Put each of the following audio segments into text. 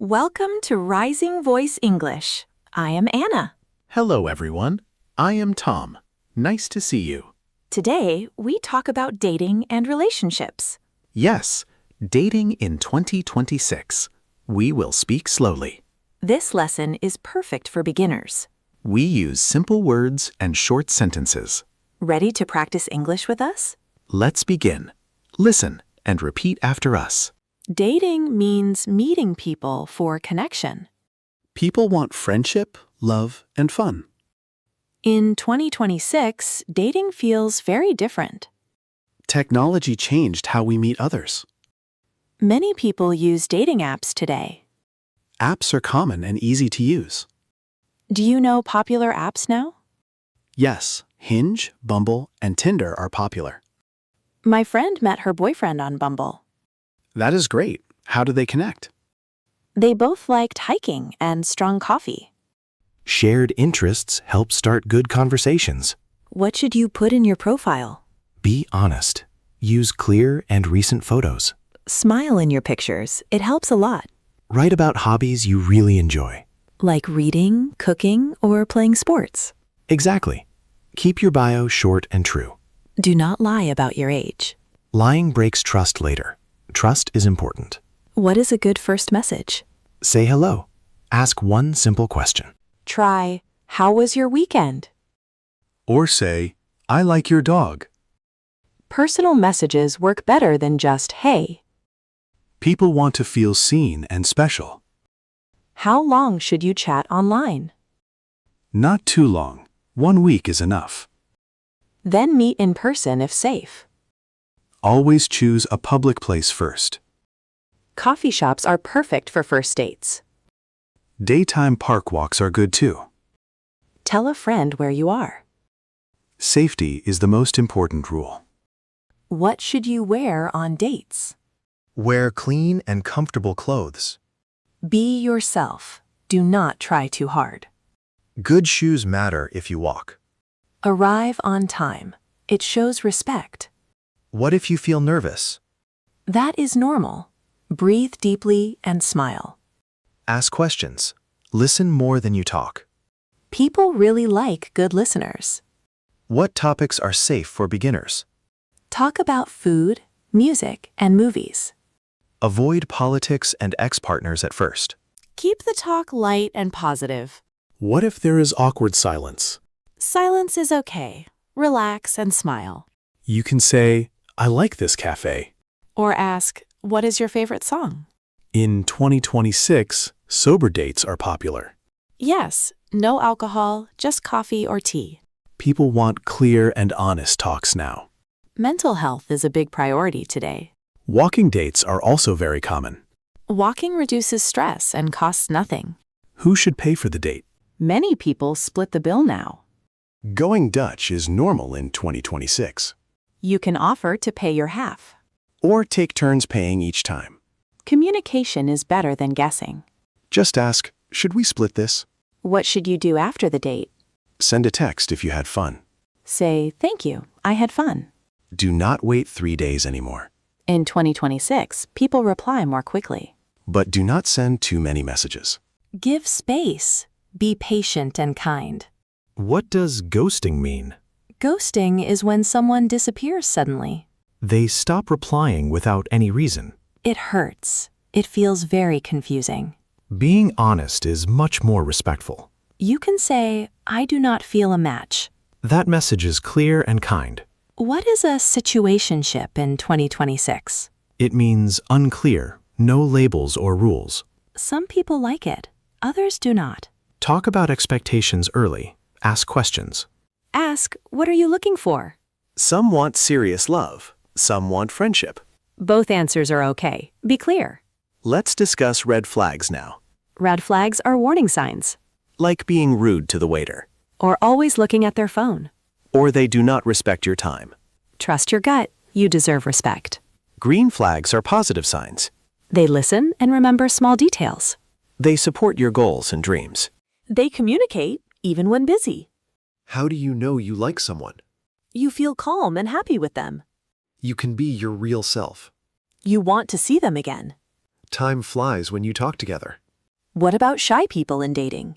Welcome to Rising Voice English. I am Anna. Hello, everyone. I am Tom. Nice to see you. Today, we talk about dating and relationships. Yes, dating in 2026. We will speak slowly. This lesson is perfect for beginners. We use simple words and short sentences. Ready to practice English with us? Let's begin. Listen and repeat after us. Dating means meeting people for connection. People want friendship, love, and fun. In 2026, dating feels very different. Technology changed how we meet others. Many people use dating apps today. Apps are common and easy to use. Do you know popular apps now? Yes, Hinge, Bumble, and Tinder are popular. My friend met her boyfriend on Bumble. That is great. How do they connect? They both liked hiking and strong coffee. Shared interests help start good conversations. What should you put in your profile? Be honest. Use clear and recent photos. Smile in your pictures. It helps a lot. Write about hobbies you really enjoy. Like reading, cooking, or playing sports. Exactly. Keep your bio short and true. Do not lie about your age. Lying breaks trust later. Trust is important. What is a good first message? Say hello. Ask one simple question. Try, how was your weekend? Or say, I like your dog. Personal messages work better than just, hey. People want to feel seen and special. How long should you chat online? Not too long. 1 week is enough. Then meet in person if safe. Always choose a public place first. Coffee shops are perfect for first dates. Daytime park walks are good too. Tell a friend where you are. Safety is the most important rule. What should you wear on dates? Wear clean and comfortable clothes. Be yourself. Do not try too hard. Good shoes matter if you walk. Arrive on time. It shows respect. What if you feel nervous? That is normal. Breathe deeply and smile. Ask questions. Listen more than you talk. People really like good listeners. What topics are safe for beginners? Talk about food, music, and movies. Avoid politics and ex-partners at first. Keep the talk light and positive. What if there is awkward silence? Silence is okay. Relax and smile. You can say, I like this cafe. Or ask, what is your favorite song? In 2026, sober dates are popular. Yes, no alcohol, just coffee or tea. People want clear and honest talks now. Mental health is a big priority today. Walking dates are also very common. Walking reduces stress and costs nothing. Who should pay for the date? Many people split the bill now. Going Dutch is normal in 2026. You can offer to pay your half. Or take turns paying each time. Communication is better than guessing. Just ask, should we split this? What should you do after the date? Send a text if you had fun. Say, thank you, I had fun. Do not wait 3 days anymore. In 2026, people reply more quickly. But do not send too many messages. Give space. Be patient and kind. What does ghosting mean? Ghosting is when someone disappears suddenly. They stop replying without any reason. It hurts. It feels very confusing. Being honest is much more respectful. You can say, I do not feel a match. That message is clear and kind. What is a situationship in 2026? It means unclear, no labels or rules. Some people like it. Others do not. Talk about expectations early. Ask questions. Ask, what are you looking for? Some want serious love. Some want friendship. Both answers are okay. Be clear. Let's discuss red flags now. Red flags are warning signs. Like being rude to the waiter. Or always looking at their phone. Or they do not respect your time. Trust your gut. You deserve respect. Green flags are positive signs. They listen and remember small details. They support your goals and dreams. They communicate, even when busy. How do you know you like someone? You feel calm and happy with them. You can be your real self. You want to see them again. Time flies when you talk together. What about shy people in dating?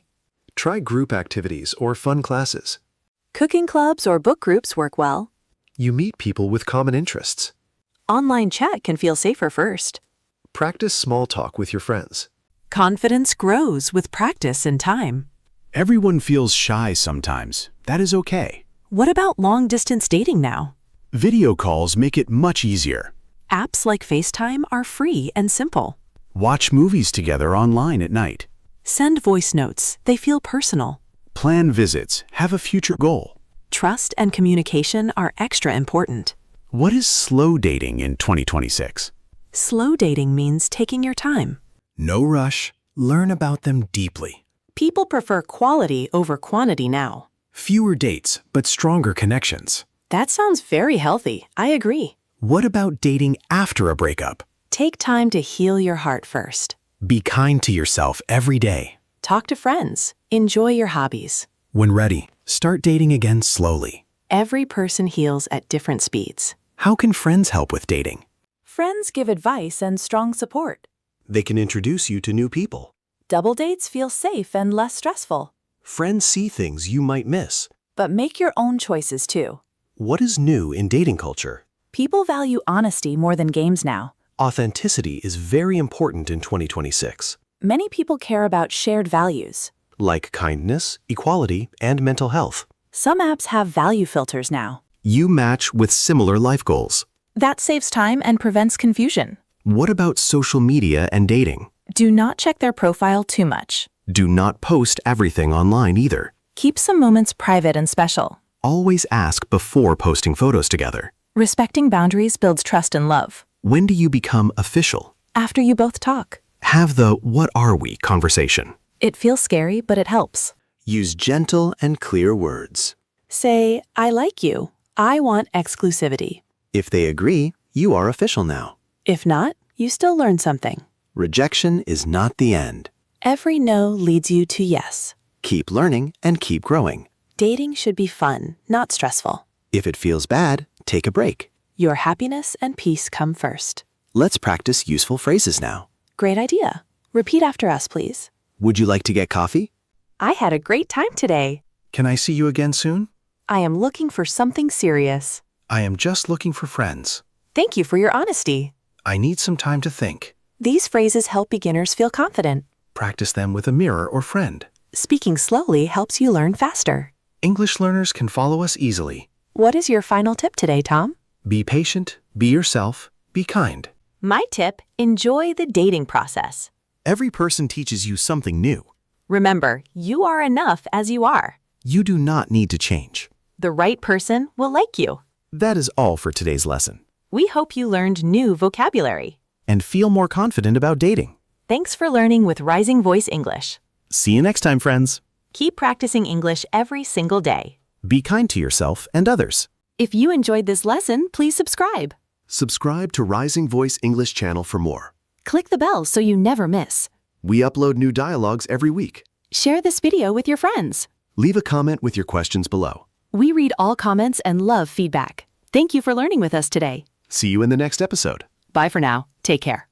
Try group activities or fun classes. Cooking clubs or book groups work well. You meet people with common interests. Online chat can feel safer first. Practice small talk with your friends. Confidence grows with practice and time. Everyone feels shy sometimes. That is okay. What about long-distance dating now? Video calls make it much easier. Apps like FaceTime are free and simple. Watch movies together online at night. Send voice notes. They feel personal. Plan visits. Have a future goal. Trust and communication are extra important. What is slow dating in 2026? Slow dating means taking your time. No rush. Learn about them deeply. People prefer quality over quantity now. Fewer dates, but stronger connections. That sounds very healthy. I agree. What about dating after a breakup? Take time to heal your heart first. Be kind to yourself every day. Talk to friends. Enjoy your hobbies. When ready, start dating again slowly. Every person heals at different speeds. How can friends help with dating? Friends give advice and strong support. They can introduce you to new people. Double dates feel safe and less stressful. Friends see things you might miss. But make your own choices too. What is new in dating culture? People value honesty more than games now. Authenticity is very important in 2026. Many people care about shared values. Like kindness, equality, and mental health. Some apps have value filters now. You match with similar life goals. That saves time and prevents confusion. What about social media and dating? Do not check their profile too much. Do not post everything online either. Keep some moments private and special. Always ask before posting photos together. Respecting boundaries builds trust and love. When do you become official? After you both talk. Have the "what are we" conversation. It feels scary, but it helps. Use gentle and clear words. Say, I like you. I want exclusivity. If they agree, you are official now. If not, you still learn something. Rejection is not the end. Every no leads you to yes. Keep learning and keep growing. Dating should be fun, not stressful. If it feels bad, take a break. Your happiness and peace come first. Let's practice useful phrases now. Great idea. Repeat after us, please. Would you like to get coffee? I had a great time today. Can I see you again soon? I am looking for something serious. I am just looking for friends. Thank you for your honesty. I need some time to think. These phrases help beginners feel confident. Practice them with a mirror or friend. Speaking slowly helps you learn faster. English learners can follow us easily. What is your final tip today, Tom? Be patient, be yourself, be kind. My tip, enjoy the dating process. Every person teaches you something new. Remember, you are enough as you are. You do not need to change. The right person will like you. That is all for today's lesson. We hope you learned new vocabulary. And feel more confident about dating. Thanks for learning with Rising Voice English. See you next time, friends. Keep practicing English every single day. Be kind to yourself and others. If you enjoyed this lesson, please subscribe. Subscribe to Rising Voice English channel for more. Click the bell so you never miss. We upload new dialogues every week. Share this video with your friends. Leave a comment with your questions below. We read all comments and love feedback. Thank you for learning with us today. See you in the next episode. Bye for now. Take care.